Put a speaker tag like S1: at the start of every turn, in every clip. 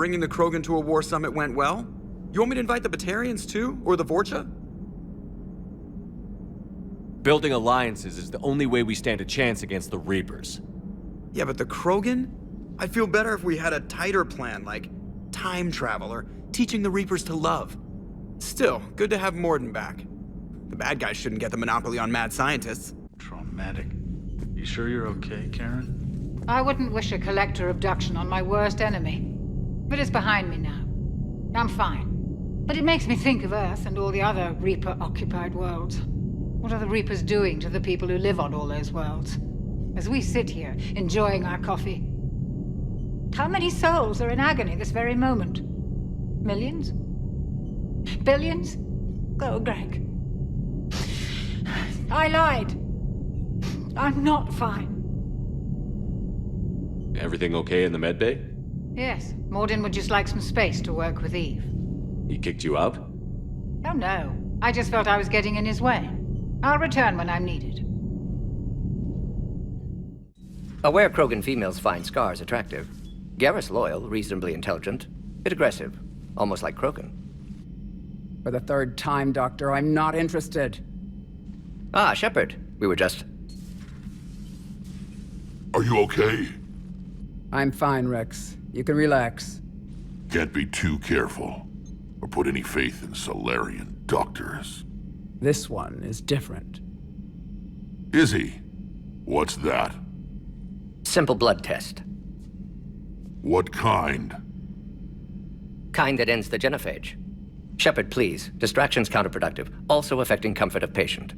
S1: bringing the Krogan to a war summit went well. You want me to invite the Batarians too? Or the Vorcha?
S2: Building alliances is the only way we stand a chance against the Reapers.
S1: Yeah, but the Krogan? I'd feel better if we had a tighter plan, like time travel or teaching the Reapers to love. Still, good to have Morden back. The bad guys shouldn't get the monopoly on mad scientists.
S3: Traumatic. You sure you're okay, Karen?
S4: I wouldn't wish a collector abduction on my worst enemy. But it's behind me now. I'm fine. But it makes me think of Earth and all the other Reaper-occupied worlds. What are the Reapers doing to the people who live on all those worlds? As we sit here, enjoying our coffee. How many souls are in agony this very moment? Millions? Billions? Oh, Greg. I lied. I'm not fine.
S2: Everything okay in the medbay?
S4: Yes, Morden would just like some space to work with Eve.
S2: He kicked you out?
S4: Oh no, I just felt I was getting in his way. I'll return when I'm needed.
S5: Aware Krogan females find Scars attractive. Garrus loyal, reasonably intelligent, bit aggressive, almost like Krogan.
S6: For the third time, Doctor, I'm not interested.
S5: Ah, Shepard. We were just...
S7: Are you okay?
S6: I'm fine, Rex. You can relax.
S7: Can't be too careful, or put any faith in Solarian doctors.
S6: This one is different.
S7: Is he? What's that?
S5: Simple blood test.
S7: What kind?
S5: Kind that ends the genophage. Shepard, please. Distraction's counterproductive, also affecting comfort of patient.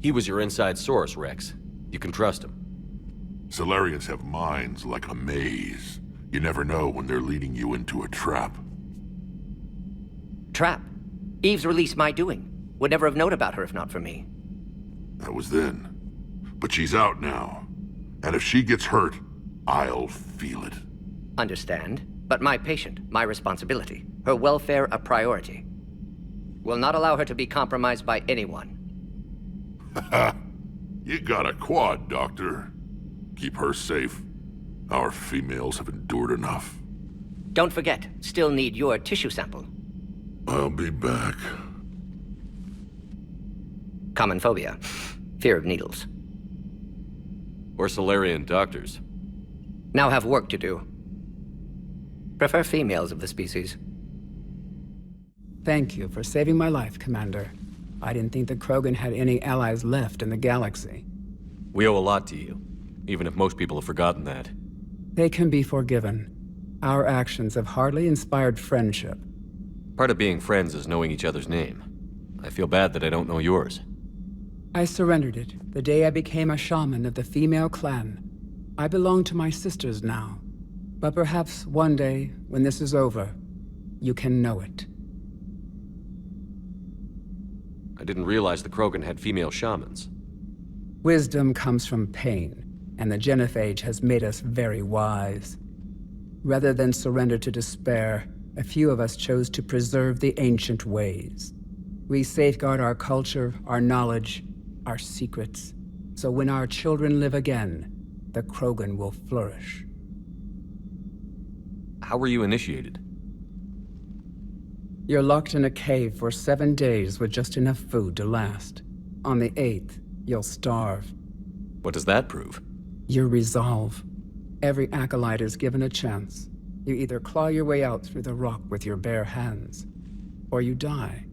S2: He was your inside source, Rex. You can trust him.
S7: Solarians have minds like a maze. You never know when they're leading you into a trap.
S5: Trap. Eve's release my doing. Would never have known about her if not for me.
S7: That was then. But she's out now. And if she gets hurt, I'll feel it.
S5: Understand. But my patient, my responsibility. Her welfare a priority. Will not allow her to be compromised by anyone.
S7: You got a quad, Doctor. Keep her safe. Our females have endured enough.
S5: Don't forget, still need your tissue sample.
S7: I'll be back.
S5: Common phobia. Fear of needles.
S2: Or Solarian doctors.
S5: Now have work to do. Prefer females of the species.
S6: Thank you for saving my life, Commander. I didn't think the Krogan had any allies left in the galaxy.
S2: We owe a lot to you, even if most people have forgotten that.
S6: They can be forgiven. Our actions have hardly inspired friendship.
S2: Part of being friends is knowing each other's name. I feel bad that I don't know yours.
S6: I surrendered it the day I became a shaman of the female clan. I belong to my sisters now. But perhaps one day, when this is over, you can know it.
S2: I didn't realize the Krogan had female shamans.
S6: Wisdom comes from pain, and the genophage has made us very wise. Rather than surrender to despair, a few of us chose to preserve the ancient ways. We safeguard our culture, our knowledge, our secrets, so when our children live again, the Krogan will flourish.
S2: How were you initiated?
S6: You're locked in a cave for 7 days with just enough food to last. On the 8th, you'll starve.
S2: What does that prove?
S6: Your resolve. Every acolyte is given a chance. You either claw your way out through the rock with your bare hands, or you die.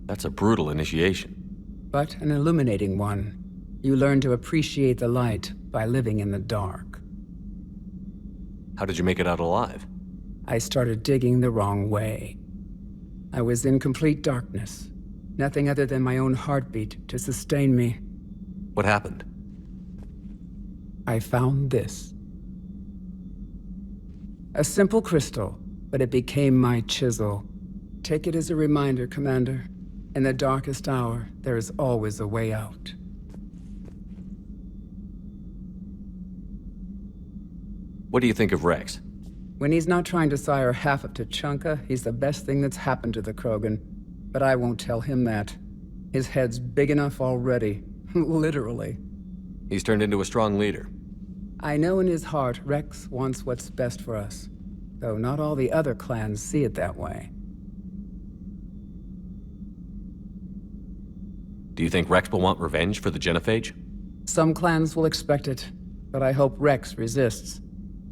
S2: That's a brutal initiation.
S6: But an illuminating one. You learn to appreciate the light by living in the dark.
S2: How did you make it out alive?
S6: I started digging the wrong way. I was in complete darkness. Nothing other than my own heartbeat to sustain me.
S2: What happened?
S6: I found this. A simple crystal, but it became my chisel. Take it as a reminder, Commander. In the darkest hour, there is always a way out.
S2: What do you think of Rex?
S6: When he's not trying to sire half of Tuchanka, he's the best thing that's happened to the Krogan. But I won't tell him that. His head's big enough already. Literally.
S2: He's turned into a strong leader.
S6: I know in his heart Rex wants what's best for us, though not all the other clans see it that way.
S2: Do you think Rex will want revenge for the Genophage?
S6: Some clans will expect it, but I hope Rex resists.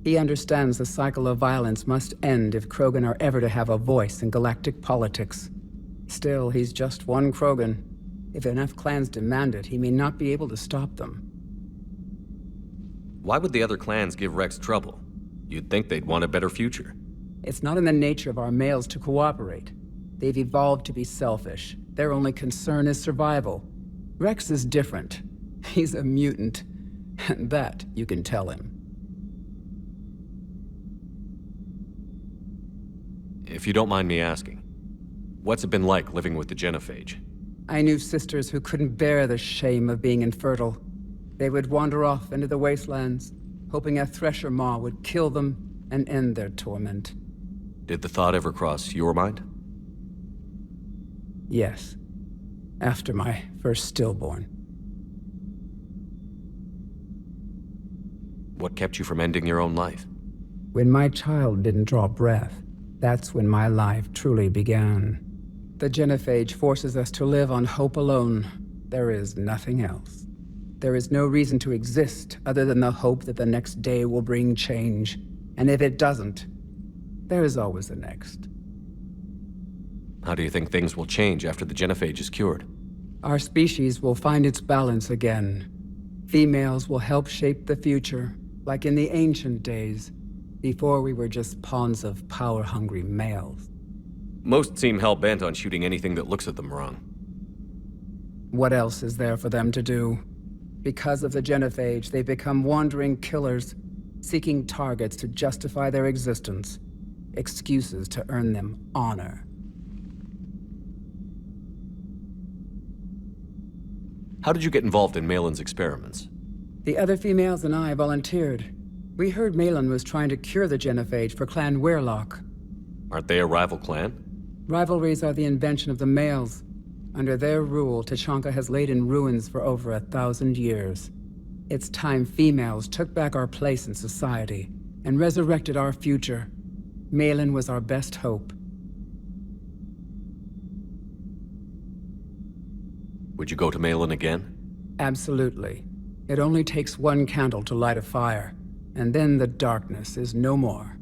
S6: He understands the cycle of violence must end if Krogan are ever to have a voice in galactic politics. Still, he's just one Krogan. If enough clans demand it, he may not be able to stop them.
S2: Why would the other clans give Rex trouble? You'd think they'd want a better future.
S6: It's not in the nature of our males to cooperate. They've evolved to be selfish. Their only concern is survival. Rex is different. He's a mutant, and that you can tell him.
S2: If you don't mind me asking, what's it been like living with the Genophage?
S6: I knew sisters who couldn't bear the shame of being infertile. They would wander off into the wastelands, hoping a thresher maw would kill them and end their torment.
S2: Did the thought ever cross your mind?
S6: Yes. After my first stillborn.
S2: What kept you from ending your own life?
S6: When my child didn't draw breath, that's when my life truly began. The Genophage forces us to live on hope alone. There is nothing else. There is no reason to exist other than the hope that the next day will bring change. And if it doesn't, there is always the next.
S2: How do you think things will change after the Genophage is cured?
S6: Our species will find its balance again. Females will help shape the future, like in the ancient days, before we were just pawns of power-hungry males.
S2: Most seem hell-bent on shooting anything that looks at them wrong.
S6: What else is there for them to do? Because of the Genophage, they become wandering killers, seeking targets to justify their existence, excuses to earn them honor.
S2: How did you get involved in Malin's experiments?
S6: The other females and I volunteered. We heard Malin was trying to cure the Genophage for Clan Weirlock.
S2: Aren't they a rival clan?
S6: Rivalries are the invention of the males. Under their rule, Tuchanka has laid in ruins for over 1,000 years. It's time females took back our place in society and resurrected our future. Malin was our best hope.
S2: Would you go to Malin again?
S6: Absolutely. It only takes one candle to light a fire, and then the darkness is no more.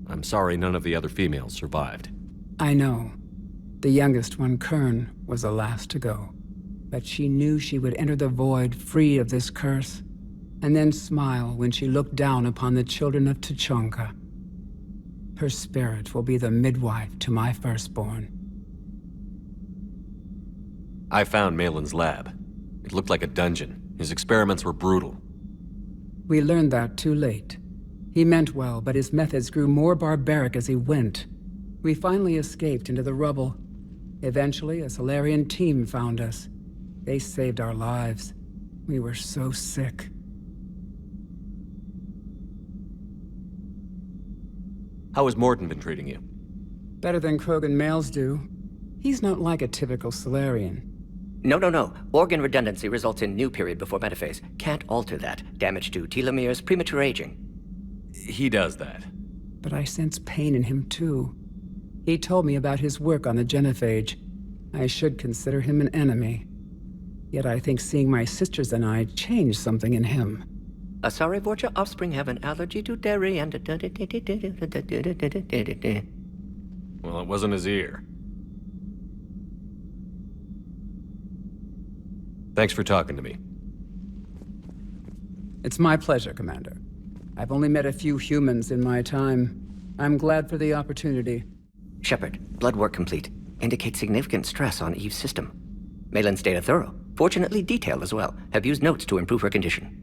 S2: I'm sorry none of the other females survived.
S6: I know. The youngest one, Kern, was the last to go. But she knew she would enter the void free of this curse, and then smile when she looked down upon the children of Tuchanka. Her spirit will be the midwife to my firstborn.
S2: I found Malin's lab. It looked like a dungeon. His experiments were brutal.
S6: We learned that too late. He meant well, but his methods grew more barbaric as he went. We finally escaped into the rubble. Eventually, a Solarian team found us. They saved our lives. We were so sick.
S2: How has Morden been treating you?
S6: Better than Krogan males do. He's not like a typical Solarian.
S5: No. Organ redundancy results in new period before metaphase. Can't alter that. Damage to telomeres, premature aging.
S2: He does that.
S6: But I sense pain in him too. He told me about his work on the Genophage. I should consider him an enemy. Yet I think seeing my sisters and I changed something in him.
S5: Sorry, Borgia offspring have an allergy to dairy and...
S2: Well, it wasn't his ear. Thanks for talking to me.
S6: It's my pleasure, Commander. I've only met a few humans in my time. I'm glad for the opportunity.
S5: Shepard, blood work complete. Indicates significant stress on Eve's system. Malin's data thorough. Fortunately detailed as well. Have used notes to improve her condition.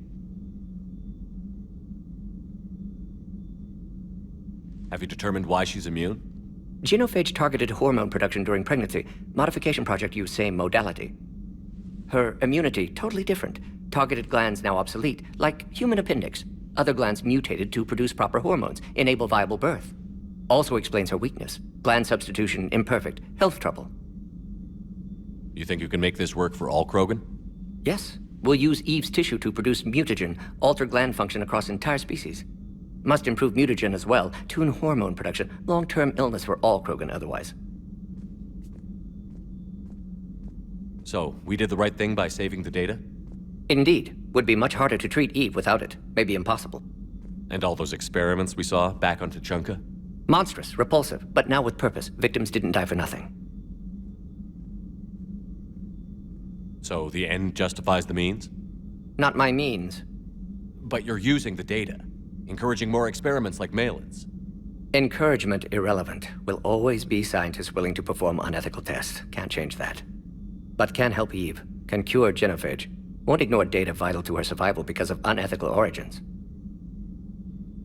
S2: Have you determined why she's immune?
S5: Genophage targeted hormone production during pregnancy. Modification project used same modality. Her immunity, totally different. Targeted glands now obsolete, like human appendix. Other glands mutated to produce proper hormones, enable viable birth. Also explains her weakness. Gland substitution imperfect, health trouble.
S2: You think you can make this work for all Krogan?
S5: Yes. We'll use Eve's tissue to produce mutagen, alter gland function across entire species. Must improve mutagen as well, tune hormone production, long-term illness for all Krogan otherwise.
S2: So, we did the right thing by saving the data?
S5: Indeed. Would be much harder to treat Eve without it. Maybe impossible.
S2: And all those experiments we saw back on Tuchanka?
S5: Monstrous, repulsive, but now with purpose. Victims didn't die for nothing.
S2: So the end justifies the means?
S5: Not my means.
S2: But you're using the data, encouraging more experiments like Malin's.
S5: Encouragement irrelevant. Will always be scientists willing to perform unethical tests. Can't change that. But can help Eve. Can cure genophage. Won't ignore data vital to her survival because of unethical origins.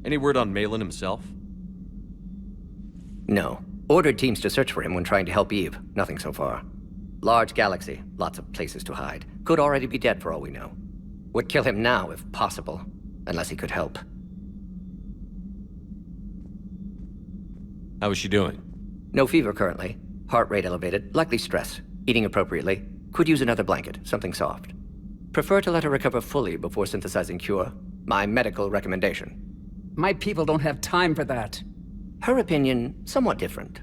S2: Any word on Malin himself?
S5: No. Ordered teams to search for him when trying to help Eve. Nothing so far. Large galaxy. Lots of places to hide. Could already be dead for all we know. Would kill him now if possible. Unless he could help.
S2: How is she doing?
S5: No fever currently. Heart rate elevated. Likely stress. Eating appropriately. Could use another blanket. Something soft. Prefer to let her recover fully before synthesizing cure. My medical recommendation.
S6: My people don't have time for that.
S5: Her opinion, somewhat different.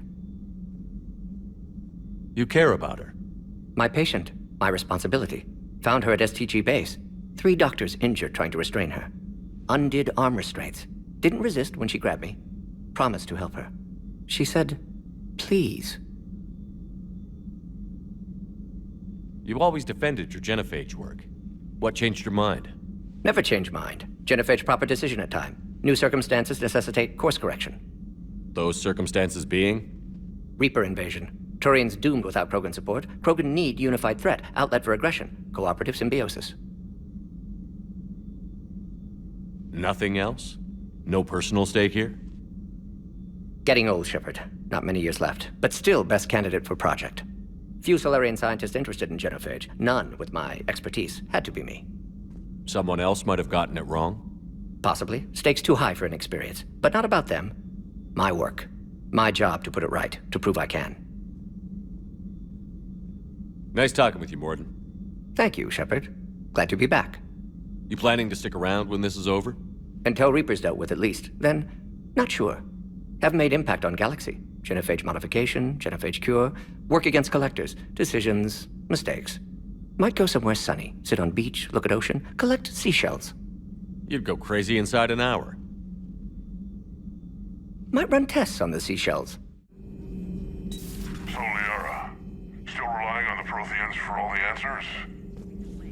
S2: You care about her.
S5: My patient, my responsibility. Found her at STG base. 3 doctors injured trying to restrain her. Undid arm restraints. Didn't resist when she grabbed me. Promised to help her. She said, please.
S2: You always defended your genophage work. What changed your mind?
S5: Never change mind. Genophage proper decision at time. New circumstances necessitate course correction.
S2: Those circumstances being?
S5: Reaper invasion. Turians doomed without Krogan support. Krogan need unified threat, outlet for aggression, cooperative symbiosis.
S2: Nothing else? No personal stake here?
S5: Getting old, Shepard. Not many years left, but still best candidate for project. Few Solarian scientists interested in genophage. None with my expertise. Had to be me.
S2: Someone else might have gotten it wrong?
S5: Possibly. Stakes too high for inexperience. But not about them. My work. My job to put it right, to prove I can.
S2: Nice talking with you, Morden.
S5: Thank you, Shepard. Glad to be back.
S2: You planning to stick around when this is over?
S5: Until Reaper's dealt with at least. Then, not sure. Haven't made impact on Galaxy. Genophage modification, genophage cure, work against collectors, decisions, mistakes. Might go somewhere sunny, sit on beach, look at ocean, collect seashells.
S2: You'd go crazy inside an hour.
S5: Might run tests on the seashells.
S7: So, Liara, still relying on the Protheans for all the answers?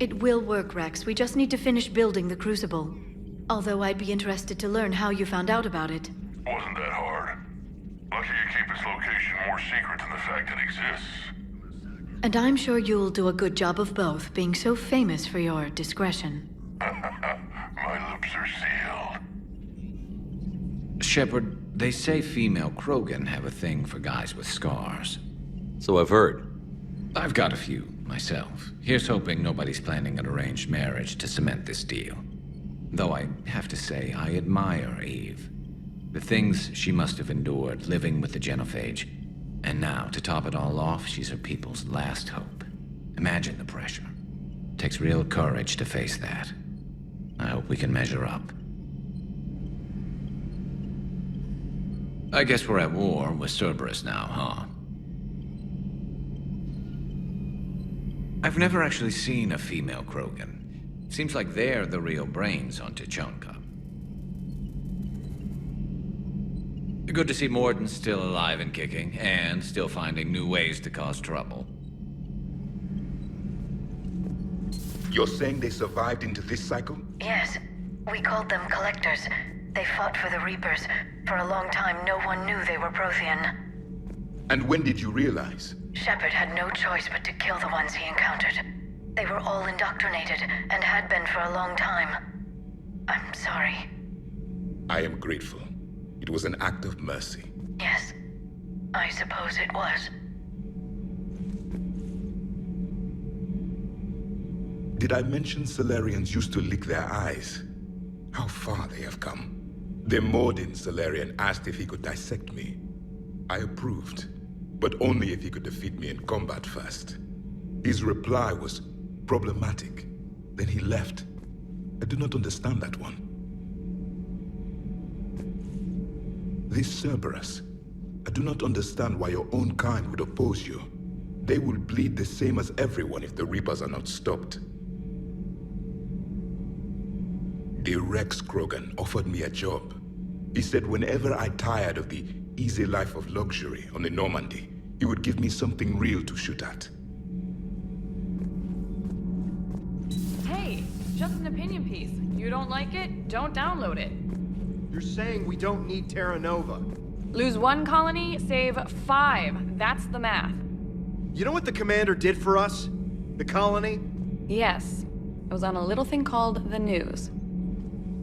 S8: It will work, Rex. We just need to finish building the Crucible. Although I'd be interested to learn how you found out about it.
S7: Wasn't that hard. Lucky you keep its location more secret than the fact it exists.
S8: And I'm sure you'll do a good job of both, being so famous for your discretion.
S7: My lips are sealed.
S9: Shepard, they say female Krogan have a thing for guys with scars.
S2: So I've heard.
S9: I've got a few, myself. Here's hoping nobody's planning an arranged marriage to cement this deal. Though I have to say, I admire Eve. The things she must have endured living with the genophage. And now, to top it all off, she's her people's last hope. Imagine the pressure. Takes real courage to face that. I hope we can measure up. I guess we're at war with Cerberus now, huh? I've never actually seen a female Krogan. Seems like they're the real brains on Tuchanka. Good to see Morden's still alive and kicking, and still finding new ways to cause trouble.
S10: You're saying they survived into this cycle?
S8: Yes. We called them Collectors. They fought for the Reapers. For a long time, no one knew they were Prothean.
S10: And when did you realize?
S8: Shepard had no choice but to kill the ones he encountered. They were all indoctrinated, and had been for a long time. I'm sorry.
S10: I am grateful. It was an act of mercy.
S8: Yes, I suppose it was.
S10: Did I mention Solarians used to lick their eyes? How far they have come. The Morden Solarian asked if he could dissect me. I approved, but only if he could defeat me in combat first. His reply was problematic. Then he left. I do not understand that one. This Cerberus, I do not understand why your own kind would oppose you. They will bleed the same as everyone if the Reapers are not stopped. The Rex Krogan offered me a job. He said whenever I tired of the easy life of luxury on the Normandy, he would give me something real to shoot at.
S11: Hey, just an opinion piece. You don't like it? Don't download it.
S12: You're saying we don't need Terra Nova.
S11: Lose 1 colony, save 5. That's the math.
S12: You know what the Commander did for us? The colony?
S11: Yes. It was on a little thing called the news.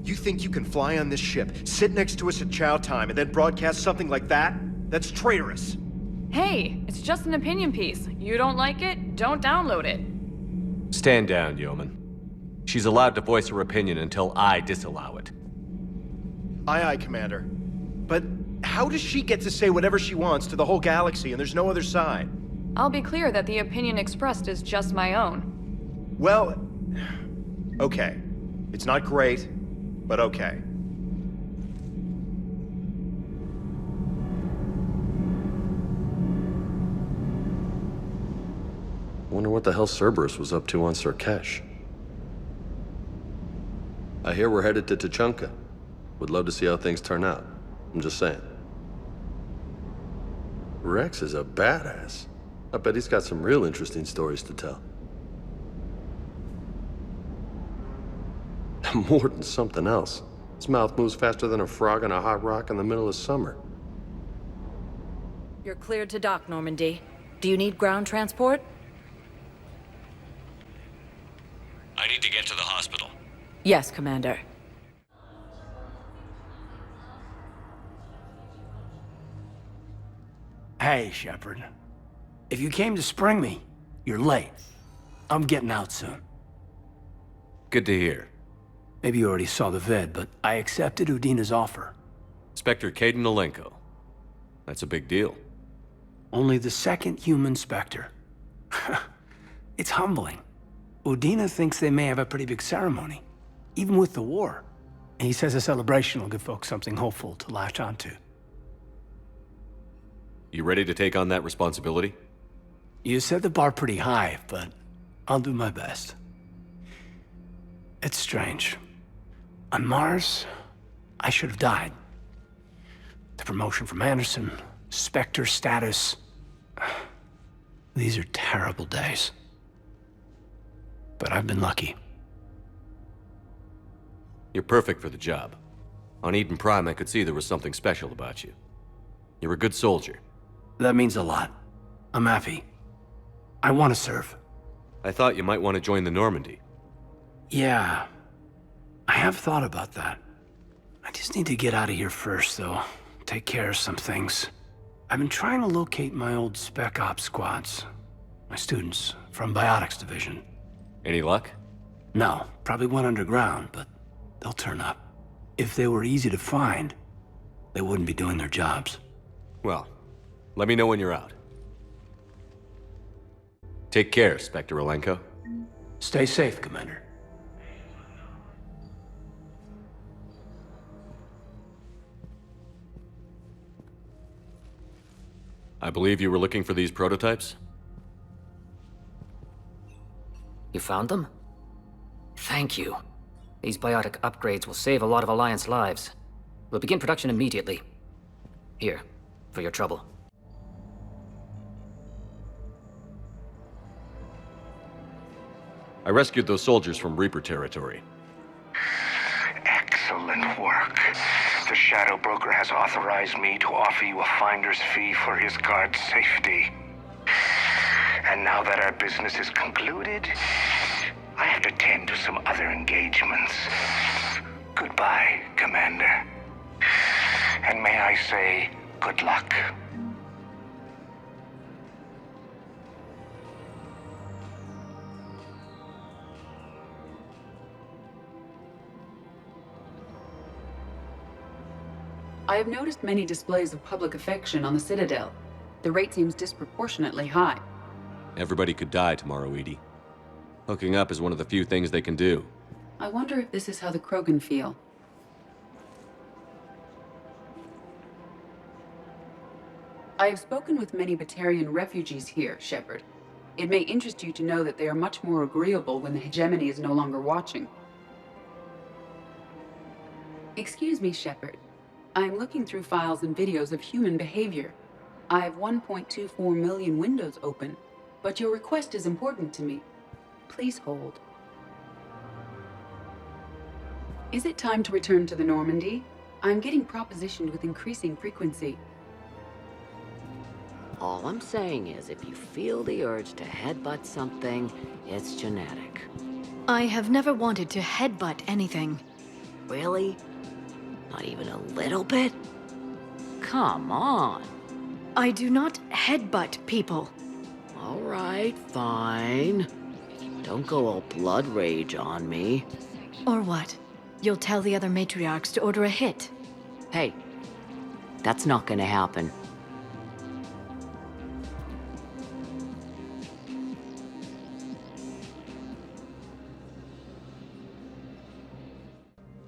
S12: You think you can fly on this ship, sit next to us at chow time, and then broadcast something like that? That's traitorous.
S11: Hey, it's just an opinion piece. You don't like it? Don't download it.
S2: Stand down, Yeoman. She's allowed to voice her opinion until I disallow it.
S12: Aye, aye, Commander. But how does she get to say whatever she wants to the whole galaxy and there's no other side?
S11: I'll be clear that the opinion expressed is just my own.
S12: Well, okay. It's not great, but okay.
S13: Wonder what the hell Cerberus was up to on Surkesh. I hear we're headed to Tuchanka. Would love to see how things turn out. I'm just saying. Rex is a badass. I bet he's got some real interesting stories to tell. More than something else. His mouth moves faster than a frog on a hot rock in the middle of summer.
S14: You're cleared to dock, Normandy. Do you need ground transport?
S2: I need to get to the hospital.
S14: Yes, Commander.
S15: Hey, Shepard. If you came to spring me, you're late. I'm getting out soon.
S2: Good to hear.
S15: Maybe you already saw the vid, but I accepted Udina's offer.
S2: Spectre Caden Alenko. That's a big deal.
S15: Only the second human Spectre. It's humbling. Udina thinks they may have a pretty big ceremony, even with the war. And he says a celebration will give folks something hopeful to latch onto.
S2: You ready to take on that responsibility?
S15: You set the bar pretty high, but I'll do my best. It's strange. On Mars, I should have died. The promotion from Anderson, Spectre status. These are terrible days. But I've been lucky.
S2: You're perfect for the job. On Eden Prime, I could see there was something special about you. You're a good soldier.
S15: That means a lot. I'm happy. I want to serve.
S2: I thought you might want to join the Normandy.
S15: Yeah. I have thought about that. I just need to get out of here first, though. Take care of some things. I've been trying to locate my old Spec Ops squads. My students from Biotics Division.
S2: Any luck?
S15: No, probably went underground, but they'll turn up. If they were easy to find, they wouldn't be doing their jobs.
S2: Well, let me know when you're out. Take care, Spectre Alenko.
S15: Stay safe, Commander.
S2: I believe you were looking for these prototypes?
S5: You found them? Thank you. These biotic upgrades will save a lot of Alliance lives. We'll begin production immediately. Here, for your trouble.
S2: I rescued those soldiers from Reaper territory.
S16: Excellent work. The Shadow Broker has authorized me to offer you a finder's fee for his guard's safety. And now that our business is concluded, I have to tend to some other engagements. Goodbye, Commander. And may I say, good luck.
S17: I have noticed many displays of public affection on the Citadel. The rate seems disproportionately high.
S2: Everybody could die tomorrow, Edie. Hooking up is one of the few things they can do.
S17: I wonder if this is how the Krogan feel. I have spoken with many Batarian refugees here, Shepard. It may interest you to know that they are much more agreeable when the hegemony is no longer watching. Excuse me, Shepard. I am looking through files and videos of human behavior. I have 1.24 million windows open, but your request is important to me. Please hold. Is it time to return to the Normandy? I'm getting propositioned with increasing frequency.
S14: All I'm saying is, if you feel the urge to headbutt something, it's genetic.
S18: I have never wanted to headbutt anything.
S14: Really? Not even a little bit? Come on.
S18: I do not headbutt people.
S14: All right, fine. Don't go all blood rage on me.
S18: Or what? You'll tell the other matriarchs to order a hit.
S14: Hey, that's not gonna happen.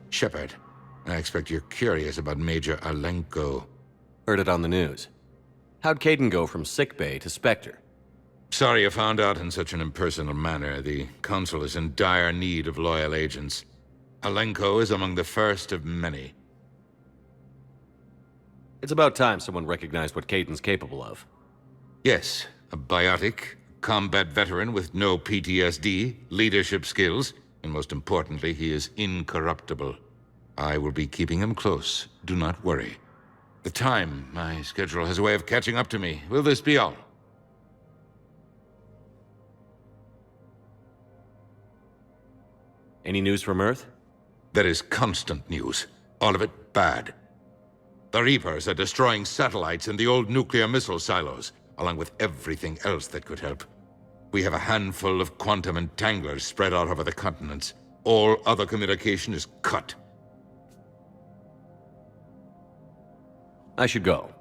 S10: Shepard, I expect you're curious about Major Alenko.
S2: Heard it on the news. How'd Caden go from sickbay to Spectre?
S10: Sorry you found out in such an impersonal manner. The Council is in dire need of loyal agents. Alenko is among the first of many.
S2: It's about time someone recognized what Caden's capable of.
S10: Yes, a biotic, combat veteran with no PTSD, leadership skills, and most importantly, he is incorruptible. I will be keeping him close. Do not worry. The time, my schedule has a way of catching up to me. Will this be all?
S2: Any news from Earth?
S10: There is constant news. All of it bad. The Reapers are destroying satellites in the old nuclear missile silos, along with everything else that could help. We have a handful of quantum entanglers spread out over the continents. All other communication is cut.
S2: I should go.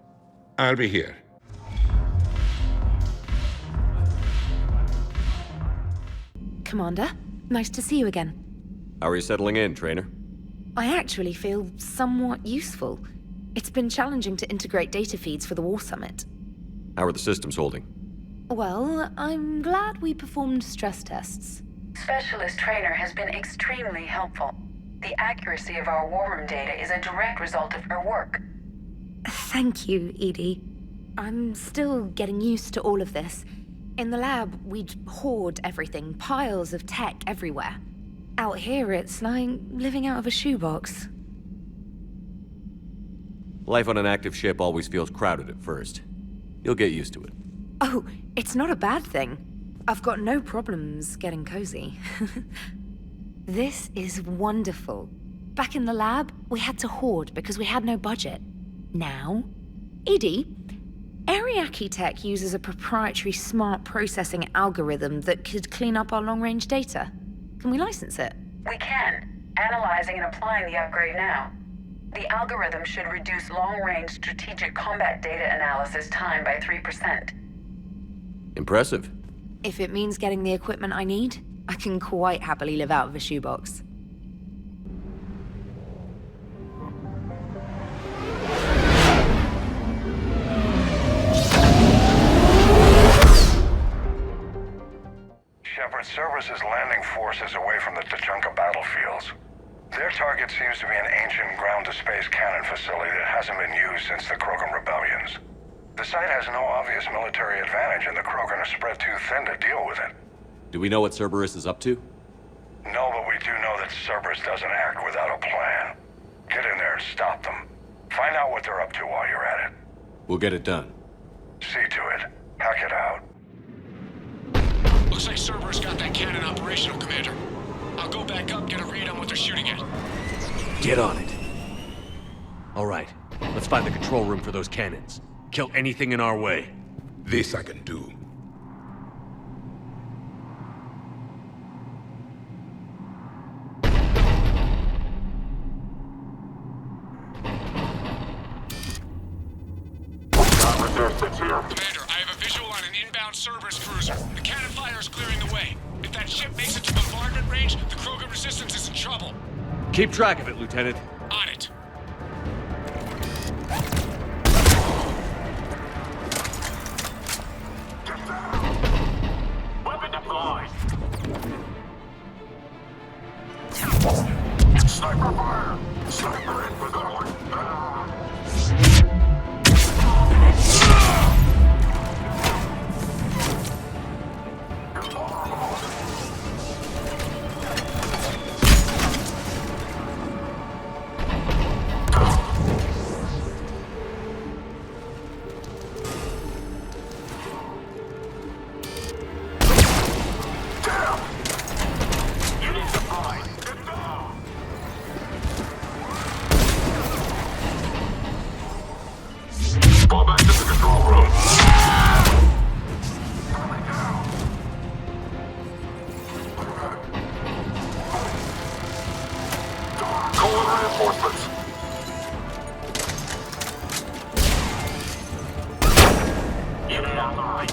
S10: I'll be here.
S19: Commander, nice to see you again.
S2: How are you settling in, Trainer?
S19: I actually feel somewhat useful. It's been challenging to integrate data feeds for the War Summit.
S2: How are the systems holding?
S19: Well, I'm glad we performed stress tests.
S8: Specialist Trainer has been extremely helpful. The accuracy of our war room data is a direct result of her work.
S19: Thank you, Edie. I'm still getting used to all of this. In the lab, we'd hoard everything, piles of tech everywhere. Out here, it's like living out of a shoebox.
S2: Life on an active ship always feels crowded at first. You'll get used to it.
S19: Oh, it's not a bad thing. I've got no problems getting cozy. This is wonderful. Back in the lab, we had to hoard because we had no budget. Now, Edie, Ariake Tech uses a proprietary smart processing algorithm that could clean up our long-range data. Can we license it?
S8: We can. Analyzing and applying the upgrade now. The algorithm should reduce long-range strategic combat data analysis time by 3%.
S2: Impressive.
S19: If it means getting the equipment I need, I can quite happily live out of a shoebox.
S16: Shepard, Cerberus' landing forces away from the Tuchanka battlefields. Their target seems to be an ancient ground-to-space cannon facility that hasn't been used since the Krogan rebellions. The site has no obvious military advantage, and the Krogan are spread too thin to deal with it.
S2: Do we know what Cerberus is up to?
S16: No, but we do know that Cerberus doesn't act without a plan. Get in there and stop them. Find out what they're up to while you're at it.
S2: We'll get it done.
S16: See to it. Hack it out.
S20: Looks like Cerberus got that cannon operational, Commander. I'll go back up, get a read on what they're shooting at.
S2: Get on it. All right, let's find the control room for those cannons. Kill anything in our way.
S10: This I can do.
S20: Commander, I have a visual on an inbound outbound Cerberus cruiser. The cannon fire is clearing the way. If that ship makes it to bombardment range, the Krogan resistance is in trouble.
S2: Keep track of it, Lieutenant.
S20: On it.
S16: Weapon deployed.
S7: Sniper fire! Sniper in position! Fall back to the control room. Call in reinforcements.
S16: Unit online.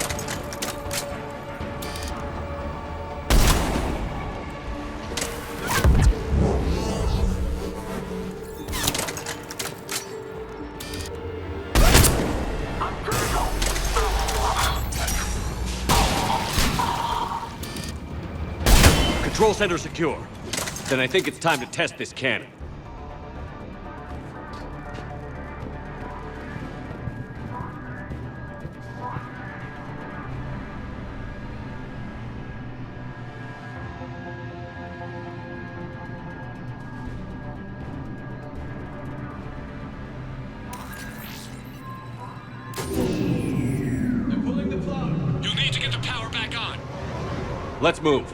S2: Control center secure. Then I think it's time to test this cannon.
S20: They're pulling the plug. You'll need to get the power back on.
S2: Let's move.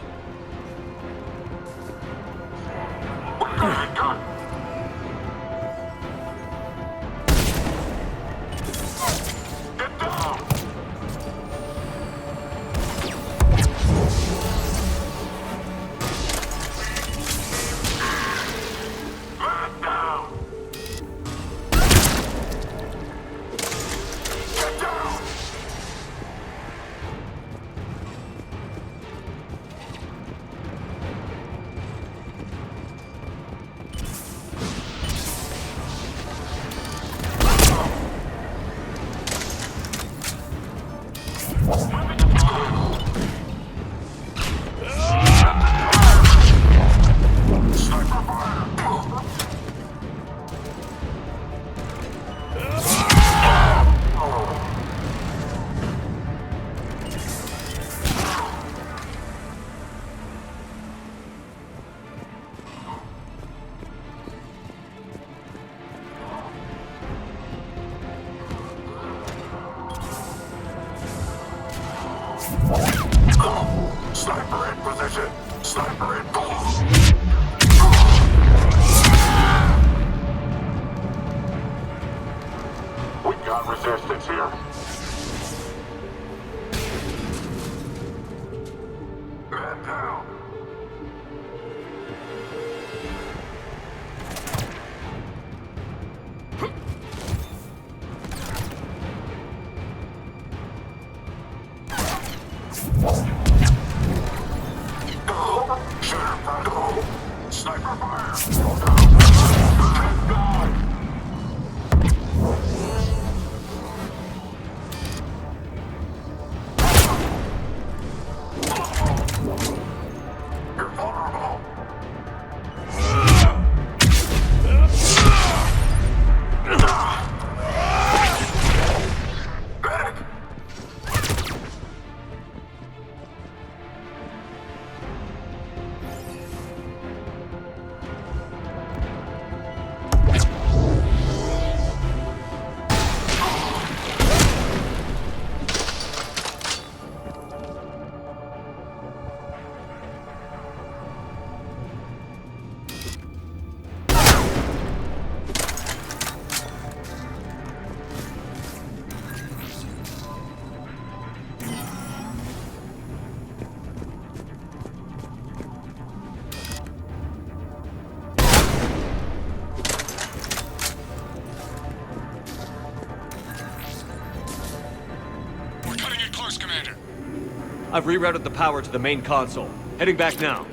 S2: I've rerouted the power to the main console. Heading back now.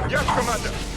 S12: Yes, Commander!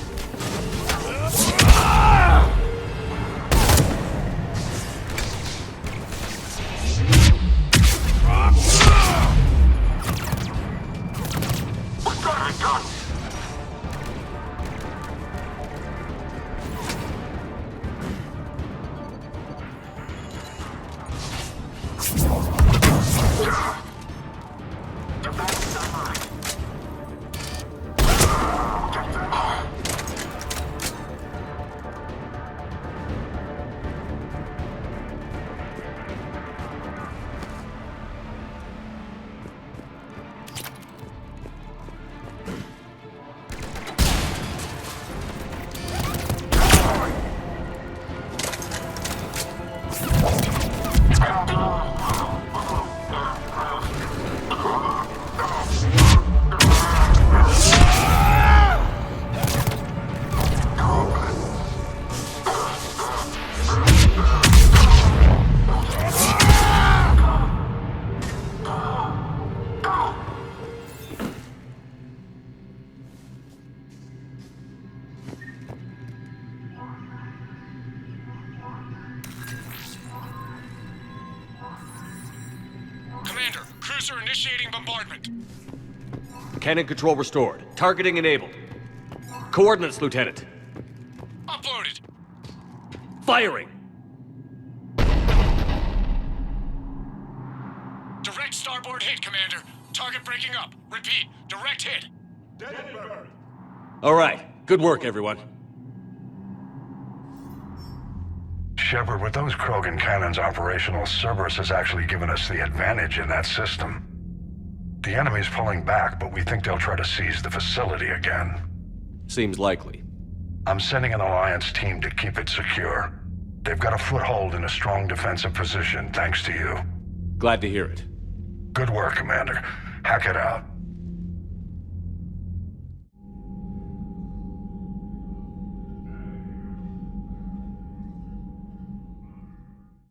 S20: Commander, cruiser initiating bombardment.
S2: Cannon control restored. Targeting enabled. Coordinates, Lieutenant.
S20: Uploaded.
S2: Firing!
S20: Direct starboard hit, Commander. Target breaking up. Repeat, direct hit.
S2: All right. Good work, everyone.
S16: Shepard, with those Krogan cannons operational, Cerberus has actually given us the advantage in that system. The enemy's pulling back, but we think they'll try to seize the facility again.
S2: Seems likely.
S16: I'm sending an Alliance team to keep it secure. They've got a foothold in a strong defensive position, thanks to you.
S2: Glad to hear it.
S16: Good work, Commander. Hack it out.